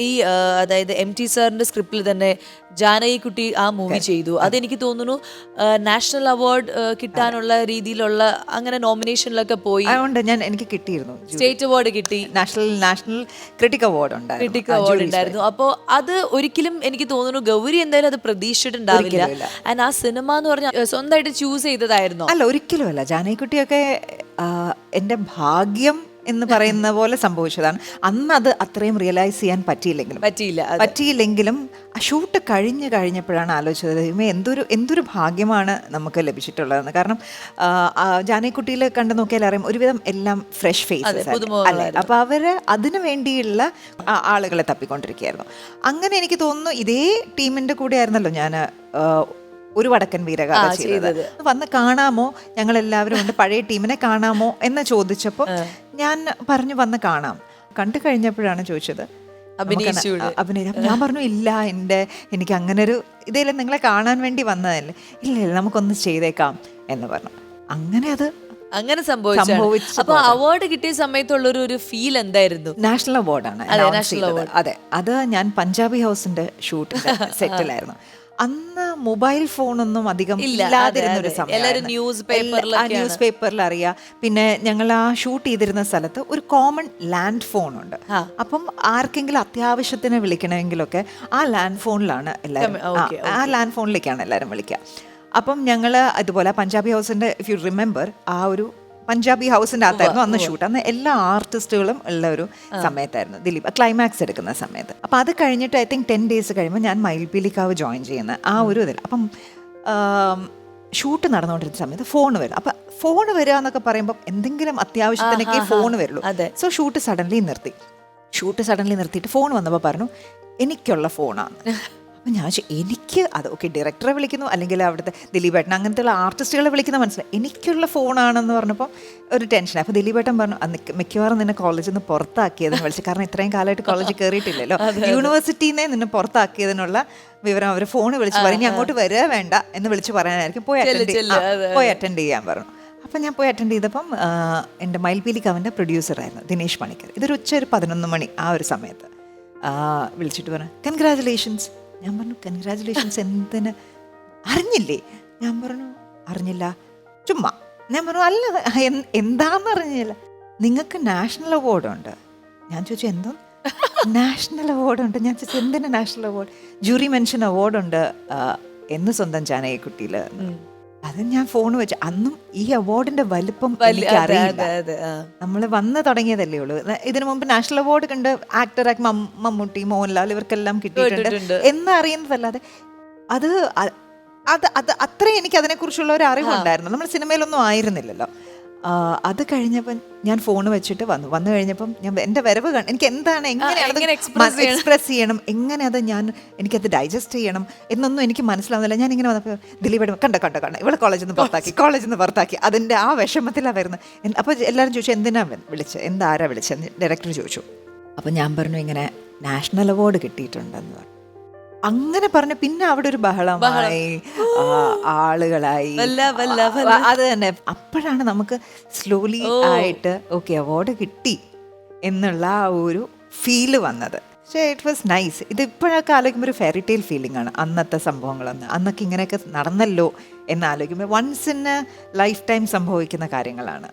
ഈ അതായത് MT സാറിന്റെ സ്ക്രിപ്റ്റിൽ തന്നെ ജാനകിക്കുട്ടി ആ മൂവി ചെയ്തു. അതെനിക്ക് തോന്നുന്നു നാഷണൽ അവാർഡ് കിട്ടാനുള്ള രീതിയിലുള്ള അങ്ങനെ നോമിനേഷനിലൊക്കെ പോയി. അതുകൊണ്ട് എനിക്ക് കിട്ടിയിരുന്നു, സ്റ്റേറ്റ് അവാർഡ് കിട്ടി, നാഷണൽ ക്രിട്ടിക് അവാർഡ് ഉണ്ടായിരുന്നു. അപ്പോൾ അത് ഒരിക്കലും എനിക്ക് തോന്നുന്നു ഗൗരി എന്തായാലും അത് പ്രതീക്ഷിച്ചിട്ടുണ്ടാവില്ല. ആൻഡ് ആ സിനിമ എന്ന് പറഞ്ഞാൽ സ്വന്തമായിട്ട് ചൂസ് ചെയ്തതായിരുന്നു. അല്ല, ഒരിക്കലും അല്ല. ജാനകിക്കുട്ടിയൊക്കെ എൻ്റെ ഭാഗ്യം എന്ന് പറയുന്ന പോലെ സംഭവിച്ചതാണ്. അന്ന് അത് അത്രയും റിയലൈസ് ചെയ്യാൻ പറ്റിയില്ലെങ്കിലും ആ ഷൂട്ട് കഴിഞ്ഞപ്പോഴാണ് ആലോചിച്ചത്, എന്തൊരു ഭാഗ്യമാണ് നമുക്ക് ലഭിച്ചിട്ടുള്ളതെന്ന്. കാരണം ജാനകിക്കുട്ടിയിൽ കണ്ടു നോക്കിയാൽ അറിയാം, ഒരുവിധം എല്ലാം ഫ്രഷ് ഫേസസ് അല്ലേ. അപ്പോൾ അവര് അതിനു വേണ്ടിയുള്ള ആളുകളെ തപ്പിക്കൊണ്ടിരിക്കുകയായിരുന്നു. അങ്ങനെ എനിക്ക് തോന്നുന്നു ഇതേ ടീമിന്റെ കൂടെ ആയിരുന്നല്ലോ ഞാൻ ഒരു വടക്കൻ വീരഗാഥ ചെയ്തത്. വന്ന് കാണാമോ, ഞങ്ങൾ എല്ലാവരും ഉണ്ട്, പഴയ ടീമിനെ കാണാമോ എന്ന് ചോദിച്ചപ്പോൾ ഞാൻ പറഞ്ഞു വന്ന് കാണാം. കണ്ടു കഴിഞ്ഞപ്പോഴാണ് ചോദിച്ചത് അഭിനയം. ഞാൻ പറഞ്ഞു ഇല്ല, എനിക്ക് അങ്ങനെ ഒരു ഇതേലും നിങ്ങളെ കാണാൻ വേണ്ടി വന്നതല്ലേ. ഇല്ല നമുക്കൊന്ന് ചെയ്തേക്കാം എന്ന് പറഞ്ഞു. അങ്ങനെ സംഭവിച്ചു. അപ്പൊ അവാർഡ് കിട്ടിയ സമയത്തുള്ളൊരു ഫീൽ എന്തായിരുന്നു? നാഷണൽ അവാർഡാണ്. അതെ, അത് ഞാൻ പഞ്ചാബി ഹൗസിന്റെ ഷൂട്ടിന്റെ സെറ്റിലായിരുന്നു. അന്ന് മൊബൈൽ ഫോണൊന്നും അധികം ഇല്ലാതിരുന്നൊരു സമയം. ന്യൂസ് പേപ്പറിൽ അറിയാം. പിന്നെ ഞങ്ങൾ ആ ഷൂട്ട് ചെയ്തിരുന്ന സ്ഥലത്ത് ഒരു കോമൺ ലാൻഡ് ഫോൺ ഉണ്ട്. അപ്പം ആർക്കെങ്കിലും അത്യാവശ്യത്തിന് വിളിക്കണമെങ്കിലൊക്കെ ആ ലാൻഡ് ഫോണിലാണ് എല്ലാവരും വിളിക്കുക. അപ്പം ഞങ്ങൾ അതുപോലെ പഞ്ചാബി ഹൗസിന്റെ, ഇഫ് യു റിമെമ്പർ, ആ ഒരു പഞ്ചാബി ഹൗസിൻ്റെ അകത്തായിരുന്നു അന്ന് ഷൂട്ട്. അന്ന് എല്ലാ ആർട്ടിസ്റ്റുകളും ഉള്ള ഒരു സമയത്തായിരുന്നു, ദിലീപ് ക്ലൈമാക്സ് എടുക്കുന്ന സമയത്ത്. അപ്പം അത് കഴിഞ്ഞിട്ട് I think 10 days കഴിയുമ്പോൾ ഞാൻ മയിൽപീലിക്കാവ് ജോയിൻ ചെയ്യുന്ന ആ ഒരു ഇതിൽ. അപ്പം ഷൂട്ട് നടന്നുകൊണ്ടിരുന്ന സമയത്ത് ഫോൺ വരും. അപ്പം ഫോൺ വരിക എന്നൊക്കെ പറയുമ്പോൾ എന്തെങ്കിലും അത്യാവശ്യത്തിനൊക്കെ ഫോൺ വരുള്ളൂ. സോ ഷൂട്ട് സഡൻലി നിർത്തിയിട്ട് ഫോൺ വന്നപ്പോൾ പറഞ്ഞു എനിക്കുള്ള ഫോണാണ്. അപ്പം ഞാൻ എനിക്ക് അത് ഓക്കെ, ഡയറക്ടറെ വിളിക്കുന്നു അല്ലെങ്കിൽ അവിടുത്തെ ദിലീപേട്ടൻ അങ്ങനത്തെയുള്ള ആർട്ടിസ്റ്റുകളെ വിളിക്കുന്ന മനസ്സിലായി. എനിക്കുള്ള ഫോണാണെന്ന് പറഞ്ഞപ്പോൾ ഒരു ടെൻഷനായി. അപ്പോൾ ദിലീപേട്ടൻ പറഞ്ഞു മിക്കവാറും നിന്നെ കോളേജിൽ നിന്ന് പുറത്താക്കിയതെന്ന് വിളിച്ചു. കാരണം ഇത്രയും കാലമായിട്ട് കോളേജിൽ കയറിയിട്ടില്ലല്ലോ. യൂണിവേഴ്സിറ്റിയിൽ നിന്ന് നിന്നെ പുറത്താക്കിയതിനുള്ള വിവരം അവർ ഫോൺ വിളിച്ച് പറഞ്ഞു, അങ്ങോട്ട് വരിക വേണ്ട എന്ന് വിളിച്ച് പറയാനായിരിക്കും, പോയി അറ്റൻഡ് ചെയ്യാൻ പറഞ്ഞു. അപ്പം ഞാൻ പോയി അറ്റൻഡ് ചെയ്തപ്പം എൻ്റെ മയിൽപീലിക്കാവിൻ്റെ പ്രൊഡ്യൂസറായിരുന്നു ദിനേശ് പണിക്കർ. ഇതൊരു ഒരു 11 മണി ആ ഒരു സമയത്ത് വിളിച്ചിട്ട് പറഞ്ഞു കൺഗ്രാജുലേഷൻസ്. ഞാൻ പറഞ്ഞു കൺഗ്രാജുലേഷൻസ് എന്തിന്, അറിഞ്ഞില്ലേ? ഞാൻ പറഞ്ഞു അറിഞ്ഞില്ല, ചുമ്മാ. ഞാൻ പറഞ്ഞു അല്ല എന്താന്ന് അറിഞ്ഞില്ല, നിങ്ങൾക്ക് നാഷണൽ അവാർഡുണ്ട്. ഞാൻ ചോദിച്ചു എന്തോ നാഷണൽ അവാർഡുണ്ട്? ഞാൻ ചോദിച്ചു എന്തിനാ നാഷണൽ അവാർഡ്? ജൂറി മെൻഷൻ അവാർഡുണ്ട് എന്ന് സ്വന്തം ജാനകിക്കുട്ടിയിൽ. അത് ഞാൻ ഫോൺ വെച്ച്, അന്നും ഈ അവാർഡിന്റെ വലിപ്പം എനിക്കറിയില്ല. നമ്മൾ വന്ന് തുടങ്ങിയതല്ലേ ഉള്ളൂ. ഇതിനു മുമ്പ് നാഷണൽ അവാർഡ് കണ്ട് ആക്ടർ മമ്മൂട്ടി, മോഹൻലാൽ ഇവർക്കെല്ലാം കിട്ടിയിട്ടുണ്ട് എന്നറിയുന്നതല്ലാതെ അത് അത്രയും എനിക്ക് അതിനെക്കുറിച്ചുള്ള ഒരു അറിവുണ്ടായിരുന്നു. നമ്മൾ സിനിമയിലൊന്നും ആയിരുന്നില്ലല്ലോ. അത് കഴിഞ്ഞപ്പം ഞാൻ ഫോൺ വെച്ചിട്ട് വന്നു കഴിഞ്ഞപ്പം ഞാൻ എൻ്റെ വരവ് എനിക്ക് എന്താണ്, എങ്ങനെയാണ് എക്സ്പ്രസ് ചെയ്യണം, എങ്ങനെ അത് എനിക്കത് ഡൈജസ്റ്റ് ചെയ്യണം എന്നൊന്നും എനിക്ക് മനസ്സിലാവുന്നില്ല. ഞാൻ ഇങ്ങനെ വന്നപ്പോൾ ദിലീപേട്ടൻ കണ്ട ഇവളെ കോളേജിൽ നിന്ന് പുറത്താക്കി അതിൻ്റെ ആ വിഷമത്തിലാണ് വരുന്നത്. അപ്പോൾ എല്ലാവരും ചോദിച്ചു എന്തിനാ വിളിച്ചത്, ആരാ വിളിച്ചത്, ഡയറക്ടർ ചോദിച്ചു. അപ്പം ഞാൻ പറഞ്ഞു ഇങ്ങനെ നാഷണൽ അവാർഡ് കിട്ടിയിട്ടുണ്ടെന്ന് പറഞ്ഞു. അങ്ങനെ പറഞ്ഞു. പിന്നെ അവിടെ ഒരു ബഹളമായി, ആളുകളായി. അത് തന്നെ അപ്പോഴാണ് നമുക്ക് സ്ലോലി ആയിട്ട് ഓക്കെ അവാർഡ് കിട്ടി എന്നുള്ള ആ ഒരു ഫീല് വന്നത്. പക്ഷേ ഇറ്റ് വാസ് നൈസ്. ഇത് ഇപ്പോഴൊക്കെ ആലോചിക്കുമ്പോൾ ഒരു ഫെയറി ടെയിൽ ഫീലിംഗ് ആണ്. അന്നത്തെ സംഭവങ്ങളൊന്ന് അന്നൊക്കെ ഇങ്ങനെയൊക്കെ നടന്നല്ലോ എന്നാലോചിക്കുമ്പോൾ once in a lifetime സംഭവിക്കുന്ന കാര്യങ്ങളാണ്.